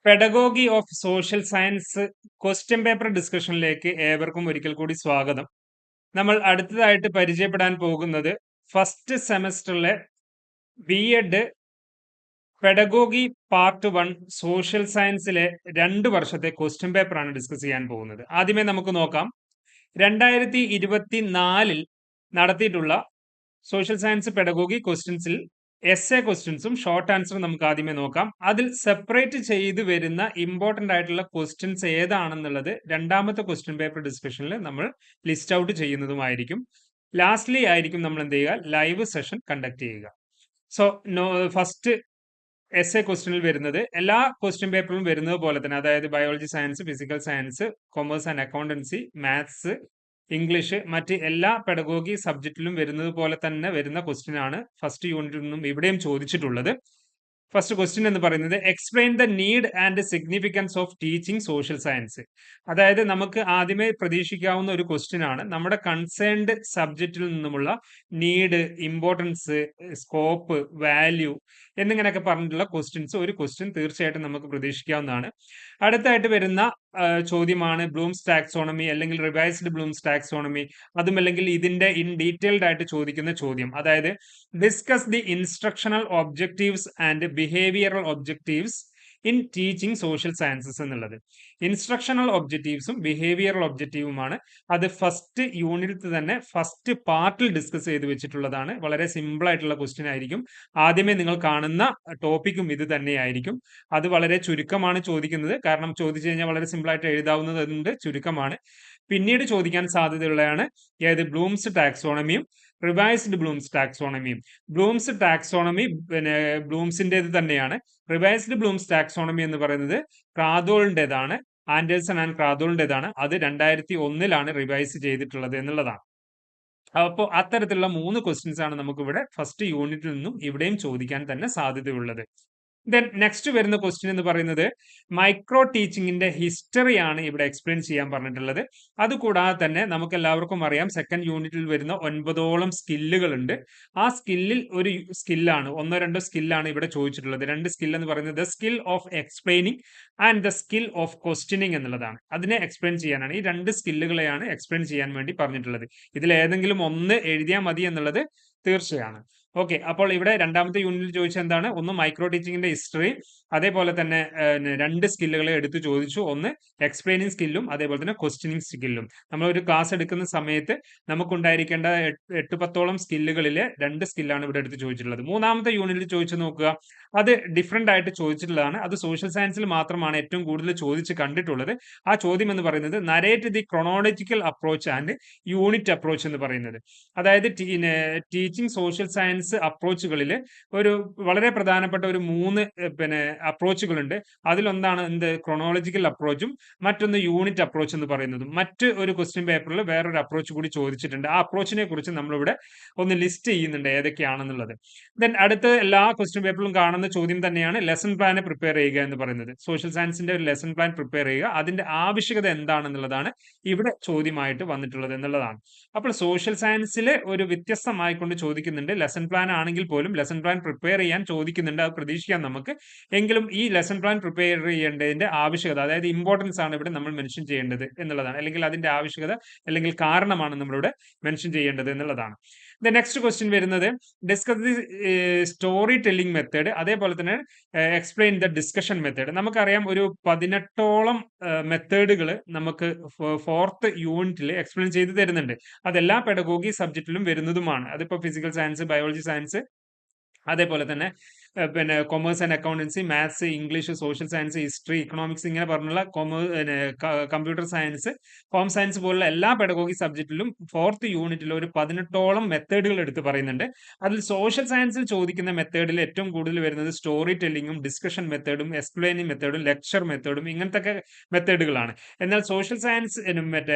Pedagogy of social science question paper ഡിസ്കഷനിലേക്ക് ഏവർക്കും ഒരിക്കൽ കൂടി സ്വാഗതം. നമ്മൾ അടുത്തതായിട്ട് പരിചയപ്പെടാൻ പോകുന്നത് ഫസ്റ്റ് സെമസ്റ്ററിലെ ബി.എഡ് പെഡഗോഗി പാർട്ട് 1 സോഷ്യൽ സയൻസിലെ 2 വർഷത്തെ ക്വസ്റ്റ്യൻ പേപ്പറാണ് ഡിസ്കസ് ചെയ്യാൻ പോകുന്നത്. ആദ്യമേ നമുക്ക് നോക്കാം. 2024 നടത്തിയിട്ടുള്ള സോഷ്യൽ സയൻസ് പെഡഗോഗി ക്വസ്റ്റ്യൻസിൽ എസ്എ ക്വസ്റ്റ്യൻസും ഷോർട്ട് ആൻസറും നമുക്ക് ആദ്യമേ നോക്കാം. അതിൽ സെപ്പറേറ്റ് ചെയ്ത് വരുന്ന ഇമ്പോർട്ടന്റ് ആയിട്ടുള്ള ക്വസ്റ്റ്യൻസ് ഏതാണെന്നുള്ളത് രണ്ടാമത്തെ ക്വസ്റ്റ്യൻ പേപ്പർ ഡിസ്കഷനിൽ നമ്മൾ ലിസ്റ്റ് ഔട്ട് ചെയ്യുന്നതുമായിരിക്കും. ലാസ്റ്റ്ലി ആയിരിക്കും നമ്മൾ എന്ത് ചെയ്യുക, ലൈവ് സെഷൻ കണ്ടക്ട് ചെയ്യുക. സോ ഫസ്റ്റ് എസ്എ ക്വസ്റ്റ്യനിൽ വരുന്നത് എല്ലാ ക്വസ്റ്റ്യൻ പേപ്പറിലും വരുന്നത് പോലെ തന്നെ, അതായത് biology science, physical science, commerce and accountancy, maths, English, മറ്റ് എല്ലാ പെഡഗോഗി സബ്ജക്റ്റിലും വരുന്നത് പോലെ തന്നെ വരുന്ന ക്വസ്റ്റ്യൻ ആണ് ഫസ്റ്റ് യൂണിറ്റിൽ നിന്നും ഇവിടെയും ചോദിച്ചിട്ടുള്ളത്. ഫസ്റ്റ് ക്വസ്റ്റ്യൻ എന്ന് പറയുന്നത് explain the need and significance of teaching social science. അതായത് നമുക്ക് ആദ്യമേ പ്രതീക്ഷിക്കാവുന്ന ഒരു ക്വസ്റ്റ്യൻ ആണ്. നമ്മുടെ കൺസേൺഡ് സബ്ജക്റ്റിൽ നിന്നുമുള്ള നീഡ്, ഇമ്പോർട്ടൻസ്, സ്കോപ്പ്, വാല്യൂ എന്നിങ്ങനെയൊക്കെ പറഞ്ഞിട്ടുള്ള ക്വസ്റ്റ്യൻസ് ഒരു ക്വസ്റ്റ്യൻ തീർച്ചയായിട്ടും നമുക്ക് പ്രതീക്ഷിക്കാവുന്നതാണ്. അടുത്തായിട്ട് വരുന്ന ചോദ്യമാണ് ബ്ലൂംസ് ടാക്സോണമി അല്ലെങ്കിൽ റിവൈസ്ഡ് ബ്ലൂംസ് ടാക്സോണമി. അതുമല്ലെങ്കിൽ ഇതിന്റെ ഇൻ ഡീറ്റെയിൽഡ് ആയിട്ട് ചോദിക്കുന്ന ചോദ്യം, അതായത് discuss the instructional objectives and behavioural objectives in teaching social sciences എന്നുള്ളത്. ഇൻസ്ട്രക്ഷണൽ ഒബ്ജക്റ്റീവ്സും ബിഹേവിയറൽ ഒബ്ജക്റ്റീവുമാണ്. അത് ഫസ്റ്റ് യൂണിറ്റിൽ തന്നെ ഫസ്റ്റ് പാർട്ടിൽ ഡിസ്കസ് ചെയ്ത് വെച്ചിട്ടുള്ളതാണ്. വളരെ സിമ്പിൾ ആയിട്ടുള്ള ക്വസ്റ്റ്യൻ ആയിരിക്കും. ആദ്യമേ നിങ്ങൾ കാണുന്ന ടോപ്പിക്കും ഇത് തന്നെയായിരിക്കും. അത് വളരെ ചുരുക്കമാണ് ചോദിക്കുന്നത്, കാരണം ചോദിച്ചു കഴിഞ്ഞാൽ വളരെ സിമ്പിൾ ആയിട്ട് എഴുതാവുന്നതുകൊണ്ട് ചുരുക്കമാണ്. പിന്നീട് ചോദിക്കാൻ സാധ്യതയുള്ളതാണ് ഏത് ബ്ലൂംസ് ടാക്സോണമിയും റിവൈസ്ഡ് ബ്ലൂംസ് ടാക്സോണമിയും. ബ്ലൂംസ് ടാക്സോണമി പിന്നെ ബ്ലൂംസിൻ്റെത് തന്നെയാണ്. റിവൈസ്ഡ് ബ്ലൂംസ് ടാക്സോണമി എന്ന് പറയുന്നത് ക്രാദോളിൻ്റെതാണ്, ആൻഡേഴ്സൺ ആൻഡ് ക്രാദോളിൻ്റെതാണ്. അത് 2001 റിവൈസ് ചെയ്തിട്ടുള്ളത് എന്നുള്ളതാണ്. അപ്പോൾ അത്തരത്തിലുള്ള 3 ക്വസ്റ്റ്യൻസ് ആണ് നമുക്ക് ഇവിടെ ഫസ്റ്റ് യൂണിറ്റിൽ നിന്നും ഇവിടെയും ചോദിക്കാൻ തന്നെ സാധ്യതയുള്ളത്. ദെൻ നെക്സ്റ്റ് വരുന്ന ക്വസ്റ്റ്യൻ എന്ന് പറയുന്നത് മൈക്രോ ടീച്ചിങ്ങിന്റെ ഹിസ്റ്ററി ആണ് ഇവിടെ എക്സ്പ്ലെയിൻ ചെയ്യാൻ പറഞ്ഞിട്ടുള്ളത്. അതുകൂടാതെ തന്നെ നമുക്ക് എല്ലാവർക്കും അറിയാം സെക്കൻഡ് യൂണിറ്റിൽ വരുന്ന 9ഓളം സ്കില്ലുകൾ ഉണ്ട്. ആ സ്കില്ലിൽ ഒരു സ്കില്ലാണ്, 1-2 സ്കില്ലാണ് ഇവിടെ ചോദിച്ചിട്ടുള്ളത്. 2 സ്കിൽ എന്ന് പറയുന്നത് the skill of explaining and the skill of questioning എന്നുള്ളതാണ്. അതിനെ എക്സ്പ്ലെയിൻ ചെയ്യാനാണ്, ഈ 2 സ്കില്ലുകളെയാണ് എക്സ്പ്ലെയിൻ ചെയ്യാൻ വേണ്ടി പറഞ്ഞിട്ടുള്ളത്. ഇതിൽ ഏതെങ്കിലും ഒന്ന് എഴുതിയാൽ മതി എന്നുള്ളത് തീർച്ചയാണ്. ഓക്കെ, അപ്പോൾ ഇവിടെ രണ്ടാമത്തെ യൂണിറ്റിൽ ചോദിച്ച എന്താണ്, ഒന്ന് മൈക്രോ ടീച്ചിങ്ങിന്റെ ഹിസ്റ്ററി, അതേപോലെ തന്നെ 2 സ്കില്ലുകളെ എടുത്ത് ചോദിച്ചു. ഒന്ന് എക്സ്പ്ലെയിനിങ് സ്കില്ലും അതേപോലെ തന്നെ ക്വസ്റ്റ്യനിങ് സ്കില്ലും. നമ്മൾ ഒരു ക്ലാസ് എടുക്കുന്ന സമയത്ത് നമുക്കുണ്ടായിരിക്കേണ്ട 8-10ഓളം സ്കില്ലുകളിലെ 2 സ്കില്ലാണ് ഇവിടെ എടുത്ത് ചോദിച്ചിട്ടുള്ളത്. മൂന്നാമത്തെ യൂണിറ്റിൽ ചോദിച്ചു നോക്കുക, അത് ഡിഫറെന്റ് ആയിട്ട് ചോദിച്ചിട്ടുള്ളതാണ്. അത് സോഷ്യൽ സയൻസിൽ മാത്രമാണ് ഏറ്റവും കൂടുതൽ ചോദിച്ച് കണ്ടിട്ടുള്ളത്. ആ ചോദ്യം എന്ന് പറയുന്നത് narrate the chronological approach and unit approach എന്ന് പറയുന്നത്. അതായത് ടീച്ചിങ് സോഷ്യൽ സയൻസ് അപ്രോച്ചുകളിൽ ഒരു വളരെ പ്രധാനപ്പെട്ട ഒരു 3 അപ്രോച്ചുകളുണ്ട്. അതിലൊന്നാണ് എന്ത്, ക്രോണോളജിക്കൽ അപ്രോച്ചും മറ്റൊന്ന് യൂണിറ്റ് അപ്രോച്ച് എന്ന് പറയുന്നതും. മറ്റ് ഒരു ക്വസ്റ്റ്യൻ പേപ്പറിൽ വേറൊരു അപ്രോച്ച് കൂടി ചോദിച്ചിട്ടുണ്ട്. ആ അപ്രോച്ചിനെ കുറിച്ച് നമ്മളിവിടെ ഒന്ന് ലിസ്റ്റ് ചെയ്യുന്നുണ്ട് ഏതൊക്കെയാണെന്നുള്ളത്. ദെൻ അടുത്ത എല്ലാ ക്വസ്റ്റ്യൻ പേപ്പറിലും കാണുന്ന ചോദ്യം തന്നെയാണ് ലെസൺ പ്ലാൻ പ്രിപ്പയർ ചെയ്യുക എന്ന് പറയുന്നത്. സോഷ്യൽ സയൻസിന്റെ ഒരു ലെസൺ പ്ലാൻ പ്രിപ്പയർ ചെയ്യുക, അതിന്റെ ആവശ്യകത എന്താണെന്നുള്ളതാണ് ഇവിടെ ചോദ്യമായിട്ട് വന്നിട്ടുള്ളത് എന്നുള്ളതാണ്. അപ്പോൾ സോഷ്യൽ സയൻസിൽ ഒരു വ്യത്യസ്തമായിക്കൊണ്ട് ചോദിക്കുന്നുണ്ട്. ലെസൺ പ്ലാൻ ആണെങ്കിൽ പോലും ലെസൺ പ്ലാൻ പ്രിപ്പയർ ചെയ്യാൻ ചോദിക്കുന്നുണ്ട്, അത് പ്രതീക്ഷിക്കാം നമുക്ക്. എങ്കിലും ഈ ലെസൺ പ്ലാൻ പ്രിപ്പയർ ചെയ്യേണ്ടതിന്റെ ആവശ്യകത, അതായത് ഇമ്പോർട്ടൻസ് ആണ് ഇവിടെ നമ്മൾ മെൻഷൻ ചെയ്യേണ്ടത് എന്നുള്ളതാണ്. അല്ലെങ്കിൽ അതിന്റെ ആവശ്യകത അല്ലെങ്കിൽ കാരണമാണ് നമ്മളിവിടെ മെൻഷൻ ചെയ്യേണ്ടത് എന്നുള്ളതാണ്. ദ നെക്സ്റ്റ് ക്വസ്റ്റ്യൻ വരുന്നത് discuss the story telling method, അതേപോലെ തന്നെ എക്സ്പ്ലെയിൻ ദ ഡിസ്കഷൻ മെത്തേഡ്. നമുക്കറിയാം ഒരു 18ഓളം മെത്തേഡുകൾ നമുക്ക് ഫോർത്ത് യൂണിറ്റിൽ എക്സ്പ്ലെയിൻ ചെയ്ത് തരുന്നുണ്ട്. അതെല്ലാ പെഡഗോഗി സബ്ജക്റ്റിലും വരുന്നതുമാണ്. അതിപ്പോ ഫിസിക്കൽ സയൻസ്, ബയോളജി സയൻസ്, അതേപോലെ തന്നെ commerce and accountancy, maths, English, social science, history, economics, ഇങ്ങനെ പറഞ്ഞുള്ള കമ്പ്യൂട്ടർ സയൻസ്, ഹോം സയൻസ് പോലുള്ള എല്ലാ പെഡഗോഗി സബ്ജക്റ്റിലും ഫോർത്ത് യൂണിറ്റിൽ ഒരു 18ഓളം മെത്തേഡുകൾ എടുത്ത് പറയുന്നുണ്ട്. അതിൽ സോഷ്യൽ സയൻസിൽ ചോദിക്കുന്ന മെത്തേഡിൽ ഏറ്റവും കൂടുതൽ വരുന്നത് സ്റ്റോറി ടെല്ലിങ്ങും ഡിസ്കഷൻ മെത്തേഡും എക്സ്പ്ലെയിനിങ് മെത്തേഡും ലെക്ചർ മെത്തേഡും ഇങ്ങനത്തെ മെത്തേഡുകളാണ്. എന്നാൽ സോഷ്യൽ സയൻസ്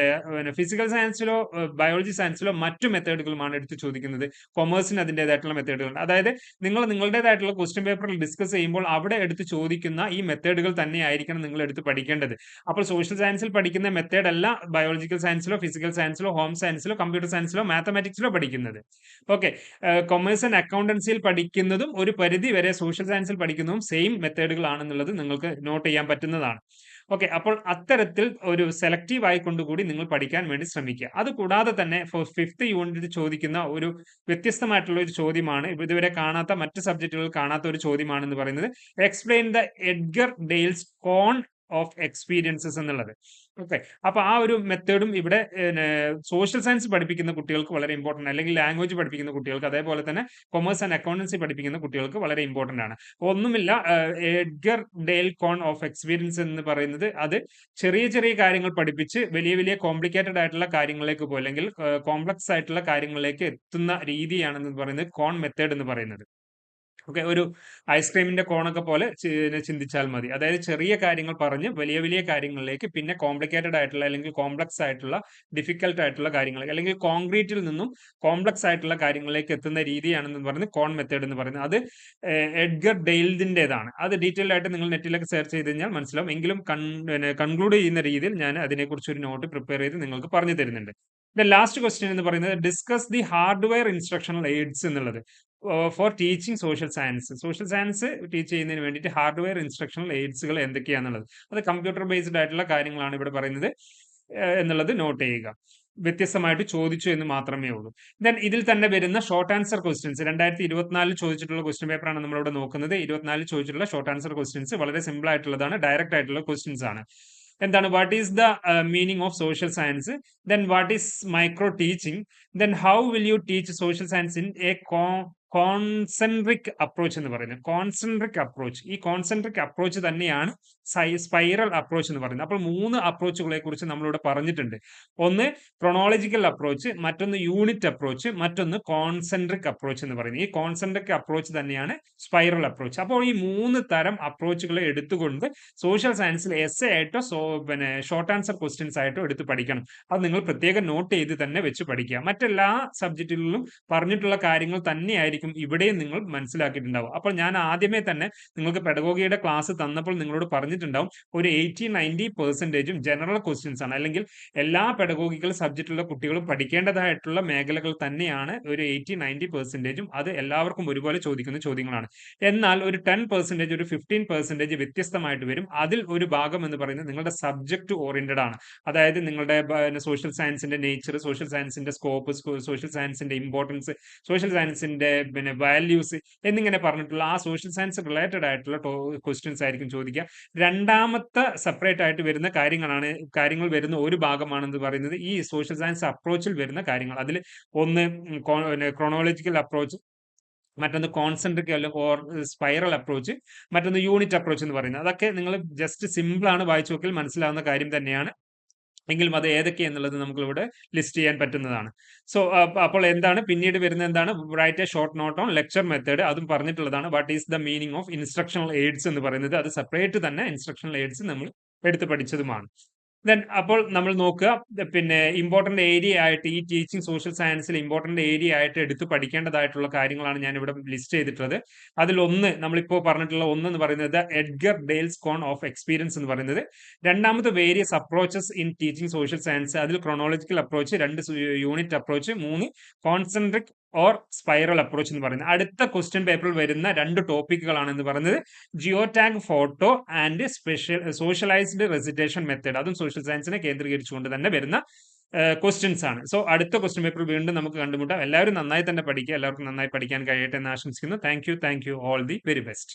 ഫിസിക്കൽ സയൻസിലോ ബയോളജി സയൻസിലോ മറ്റു മെത്തേഡുകളുമാണ് എടുത്ത് ചോദിക്കുന്നത്. കൊമേഴ്സിന് അതിൻ്റെതായിട്ടുള്ള മെത്തേഡുകൾ. അതായത് നിങ്ങൾ നിങ്ങളുടേതായിട്ടുള്ള ക്വസ്റ്റ്യൻ പേപ്പറിൽ ഡിസ്കസ് ചെയ്യുമ്പോൾ അവിടെ എടുത്ത് ചോദിക്കുന്ന ഈ മെത്തേഡുകൾ തന്നെയായിരിക്കണം നിങ്ങൾ എടുത്ത് പഠിക്കേണ്ടത്. അപ്പോൾ സോഷ്യൽ സയൻസിൽ പഠിക്കുന്ന മെത്തേഡ് അല്ല ബയോളജിക്കൽ സയൻസിലോ ഫിസിക്കൽ സയൻസിലോ ഹോം സയൻസിലോ കമ്പ്യൂട്ടർ സയൻസിലോ മാത്തമാറ്റിക്സിലോ പഠിക്കുന്നത്. ഓക്കെ, കൊമേഴ്സ് ആൻഡ് അക്കൗണ്ടൻസിയിൽ പഠിക്കുന്നതും ഒരു പരിധി വരെ സോഷ്യൽ സയൻസിൽ പഠിക്കുന്നതും സെയിം മെത്തേഡുകളാണെന്നുള്ളത് നിങ്ങൾക്ക് നോട്ട് ചെയ്യാൻ പറ്റുന്നതാണ്. ഓക്കെ, അപ്പോൾ അത്തരത്തിൽ ഒരു സെലക്റ്റീവ് ആയിക്കൊണ്ടുകൂടി നിങ്ങൾ പഠിക്കാൻ വേണ്ടി ശ്രമിക്കുക. അത് കൂടാതെ തന്നെ ഫിഫ്ത്ത് യൂണിറ്റിൽ ചോദിക്കുന്ന ഒരു വ്യത്യസ്തമായിട്ടുള്ള ഒരു ചോദ്യമാണ്, ഇതുവരെ കാണാത്ത മറ്റ് സബ്ജക്റ്റുകൾ കാണാത്ത ഒരു ചോദ്യമാണെന്ന് പറയുന്നത് explain the Edgar Dale's cone of experiences എന്നുള്ളത്. ഓക്കെ, അപ്പൊ ആ ഒരു മെത്തേഡും ഇവിടെ സോഷ്യൽ സയൻസ് പഠിപ്പിക്കുന്ന കുട്ടികൾക്ക് വളരെ ഇമ്പോർട്ടന്റ്, അല്ലെങ്കിൽ ലാംഗ്വേജ് പഠിപ്പിക്കുന്ന കുട്ടികൾക്ക്, അതേപോലെ തന്നെ കൊമേഴ്സ് ആൻഡ് അക്കൗണ്ടൻസി പഠിപ്പിക്കുന്ന കുട്ടികൾക്ക് വളരെ ഇമ്പോർട്ടന്റ് ആണ്. ഒന്നുമില്ല, Edgar Dale cone of experience എന്ന് പറയുന്നത് അത് ചെറിയ ചെറിയ കാര്യങ്ങൾ പഠിപ്പിച്ച് വലിയ വലിയ കോംപ്ലിക്കേറ്റഡ് ആയിട്ടുള്ള കാര്യങ്ങളിലേക്ക് പോകും, അല്ലെങ്കിൽ കോംപ്ലക്സ് ആയിട്ടുള്ള കാര്യങ്ങളിലേക്ക് എത്തുന്ന രീതിയാണെന്ന് പറയുന്നത് കോൺ മെത്തേഡ് എന്ന് പറയുന്നത്. ഓക്കെ, ഒരു ഐസ്ക്രീമിന്റെ കോണൊക്കെ പോലെ ചിന്തിച്ചാൽ മതി. അതായത് ചെറിയ കാര്യങ്ങൾ പറഞ്ഞ് വലിയ വലിയ കാര്യങ്ങളിലേക്ക്, പിന്നെ കോംപ്ലിക്കേറ്റഡ് ആയിട്ടുള്ള അല്ലെങ്കിൽ കോംപ്ലക്സ് ആയിട്ടുള്ള ഡിഫിക്കൽട്ട് ആയിട്ടുള്ള കാര്യങ്ങൾ, അല്ലെങ്കിൽ കോൺക്രീറ്റിൽ നിന്നും കോംപ്ലക്സ് ആയിട്ടുള്ള കാര്യങ്ങളിലേക്ക് എത്തുന്ന രീതിയാണെന്ന് പറയുന്നത് കോൺ മെത്തേഡ് എന്ന് പറയുന്നത്. അത് എഡ്ഗർ ഡെയിൽഡിന്റേതാണ്. അത് ഡീറ്റെയിൽ ആയിട്ട് നിങ്ങൾ നെറ്റിലൊക്കെ സെർച്ച് ചെയ്ത് കഴിഞ്ഞാൽ മനസ്സിലാവും. എങ്കിലും കൺക്ലൂഡ് ചെയ്യുന്ന രീതിയിൽ ഞാൻ അതിനെക്കുറിച്ച് ഒരു നോട്ട് പ്രിപ്പയർ ചെയ്ത് നിങ്ങൾക്ക് പറഞ്ഞു തരുന്നുണ്ട്. ലാസ്റ്റ് ക്വസ്റ്റ്യൻ എന്ന് പറയുന്നത് discuss the hardware instructional aids എന്നുള്ളത് for teaching social science. Social science teach ചെയ്യുന്നതിന് വേണ്ടിയിട്ട് ഹാർഡ്വെയർ ഇൻസ്ട്രക്ഷണൽ എയ്ഡ്സുകൾ എന്തൊക്കെയാണെന്നുള്ളത്, അത് കമ്പ്യൂട്ടർ ബേസ്ഡ് ആയിട്ടുള്ള കാര്യങ്ങളാണ് ഇവിടെ പറയുന്നത് എന്നുള്ളത് നോട്ട് ചെയ്യുക. വ്യത്യസ്തമായിട്ട് ചോദിച്ചു എന്ന് മാത്രമേ ഉള്ളൂ. ദെൻ ഇതിൽ തന്നെ വരുന്ന ഷോർട്ട് ആൻസർ ക്വസ്റ്റ്യൻസ് 2024 ചോദിച്ചിട്ടുള്ള ക്വസ്റ്റ്യൻ പേപ്പറാണ് നമ്മളിവിടെ നോക്കുന്നത്. 24 ചോദിച്ചിട്ടുള്ള ഷോർട്ട് ആൻസർ ക്വസ്റ്റ്യൻസ് വളരെ സിമ്പിൾ ആയിട്ടുള്ളതാണ്, ഡയറക്റ്റ് ആയിട്ടുള്ള ക്വസ്റ്റ്യൻസ് ആണ്. എന്താണ് what is the meaning of social science, then what is micro teaching, then how will you teach social science in A concentric approach എന്ന് പറയുന്നത്. കോൺസെൻട്രിക് അപ്രോച്ച്, ഈ concentric approach തന്നെയാണ് spiral approach എന്ന് പറയുന്നത്. അപ്പോൾ 3 അപ്രോച്ചുകളെ കുറിച്ച് നമ്മളിവിടെ പറഞ്ഞിട്ടുണ്ട്. ഒന്ന് ക്രോണോളജിക്കൽ അപ്രോച്ച്, മറ്റൊന്ന് യൂണിറ്റ് അപ്രോച്ച്, മറ്റൊന്ന് കോൺസെൻട്രിക് അപ്രോച്ച് എന്ന് പറയുന്നത്. ഈ കോൺസെൻട്രിക് അപ്രോച്ച് തന്നെയാണ് സ്പൈറൽ അപ്രോച്ച്. അപ്പോൾ ഈ 3 തരം അപ്രോച്ചുകളെ എടുത്തുകൊണ്ട് സോഷ്യൽ സയൻസിൽ എസ്സേ ആയിട്ടോ പിന്നെ ഷോർട്ട് ആൻസർ ക്വസ്റ്റ്യൻസ് ആയിട്ടോ എടുത്ത് പഠിക്കണം. അത് നിങ്ങൾ പ്രത്യേകം നോട്ട് ചെയ്ത് തന്നെ വെച്ച് പഠിക്കുക. മറ്റെല്ലാ സബ്ജക്റ്റുകളിലും പറഞ്ഞിട്ടുള്ള കാര്യങ്ങൾ തന്നെയായിരിക്കും ഇവിടെയും നിങ്ങൾ മനസ്സിലാക്കിയിട്ടുണ്ടാവും. അപ്പോൾ ഞാൻ ആദ്യമേ തന്നെ നിങ്ങൾക്ക് പെഡഗോഗിയുടെ ക്ലാസ് തന്നപ്പോൾ നിങ്ങളോട് പറഞ്ഞിട്ടുണ്ടാവും ഒരു 80-90% ജനറൽ ക്വസ്റ്റ്യൻസ് ആണ്, അല്ലെങ്കിൽ എല്ലാ പെഡഗോഗിക്കൽ സബ്ജക്റ്റിലുള്ള കുട്ടികളും പഠിക്കേണ്ടതായിട്ടുള്ള മേഖലകൾ തന്നെയാണ് ഒരു 80-90%. അത് എല്ലാവർക്കും ഒരുപോലെ ചോദിക്കുന്ന ചോദ്യങ്ങളാണ്. എന്നാൽ ഒരു 10%, ഒരു 15% വ്യത്യസ്തമായിട്ട് വരും. അതിൽ ഒരു ഭാഗം എന്ന് പറയുന്നത് നിങ്ങളുടെ സബ്ജക്ട് ഓറിയന്റഡ് ആണ്. അതായത് നിങ്ങളുടെ സോഷ്യൽ സയൻസിന്റെ നേച്ചർ, സോഷ്യൽ സയൻസിന്റെ സ്കോപ്പ്, സോഷ്യൽ സയൻസിന്റെ ഇമ്പോർട്ടൻസ്, സോഷ്യൽ സയൻസിന്റെ വാല്യൂസ് എന്നിങ്ങനെ പറഞ്ഞിട്ടുള്ള ആ സോഷ്യൽ സയൻസ് റിലേറ്റഡ് ആയിട്ടുള്ള ക്വസ്റ്റ്യൻസ് ആയിരിക്കും ചോദിക്കുക. രണ്ടാമത്തെ സെപ്പറേറ്റ് ആയിട്ട് വരുന്ന കാര്യങ്ങൾ വരുന്ന ഒരു ഭാഗമാണെന്ന് പറയുന്നത് ഈ സോഷ്യൽ സയൻസ് അപ്രോച്ചിൽ വരുന്ന കാര്യങ്ങൾ. അതിൽ ഒന്ന് ക്രോണോളജിക്കൽ അപ്രോച്ച്, മറ്റൊന്ന് കോൺസെൻട്രിക് ഓർ സ്പൈറൽ അപ്രോച്ച്, മറ്റൊന്ന് യൂണിറ്റ് അപ്രോച്ച് എന്ന് പറയുന്നത്. അതൊക്കെ നിങ്ങൾ ജസ്റ്റ് സിമ്പിൾ ആണ്, വായിച്ചു നോക്കിയാൽ മനസ്സിലാവുന്ന കാര്യം തന്നെയാണ്. എങ്കിലും അത് ഏതൊക്കെയെന്നുള്ളത് നമുക്കിവിടെ ലിസ്റ്റ് ചെയ്യാൻ പറ്റുന്നതാണ്. സോ അപ്പോൾ എന്താണ് പിന്നീട് വരുന്ന എന്താണ് write a short note on lecture method, അതും പറഞ്ഞിട്ടുള്ളതാണ്. What is the meaning of instructional AIDS എന്ന് പറയുന്നത്, അത് സെപ്പറേറ്റ് തന്നെ ഇൻസ്ട്രക്ഷണൽ എയ്ഡ്സ് നമ്മൾ എടുത്ത് പഠിച്ചതുമാണ്. ദെൻ അപ്പോൾ നമ്മൾ നോക്കുക, പിന്നെ ഇമ്പോർട്ടന്റ് ഏരിയ ആയിട്ട് ഈ ടീച്ചിങ് സോഷ്യൽ സയൻസിൽ ഇമ്പോർട്ടന്റ് ഏരിയ ആയിട്ട് എടുത്ത് പഠിക്കേണ്ടതായിട്ടുള്ള കാര്യങ്ങളാണ് ഞാൻ ഇവിടെ ലിസ്റ്റ് ചെയ്തിട്ടുള്ളത്. അതിലൊന്ന് നമ്മളിപ്പോൾ പറഞ്ഞിട്ടുള്ള എന്ന് പറയുന്നത് Edgar Dale's cone of experience എന്ന് പറയുന്നത്. രണ്ടാമത് various approaches in teaching social science, അതിൽ chronological approach, 2 unit approach, 3 concentric or spiral approach എന്ന് പറയുന്നത്. അടുത്ത ക്വസ്റ്റ്യൻ പേപ്പറിൽ വരുന്ന 2 ടോപ്പിക്കുകളാണ് എന്ന് പറയുന്നത് geo tag photo and socialised recitation method. അതും സോഷ്യൽ സയൻസിനെ കേന്ദ്രീകരിച്ചുകൊണ്ട് തന്നെ വരുന്ന ക്വസ്റ്റ്യൻസ് ആണ്. സോ അടുത്ത ക്വസ്റ്റ്യൻ പേപ്പറിൽ വീണ്ടും നമുക്ക് കണ്ടുമുട്ടാം. എല്ലാവരും നന്നായി തന്നെ പഠിക്കുക. എല്ലാവർക്കും നന്നായി പഠിക്കാൻ കഴിയട്ടെ എന്ന് ആശംസിക്കുന്നു. Thank you all the very best.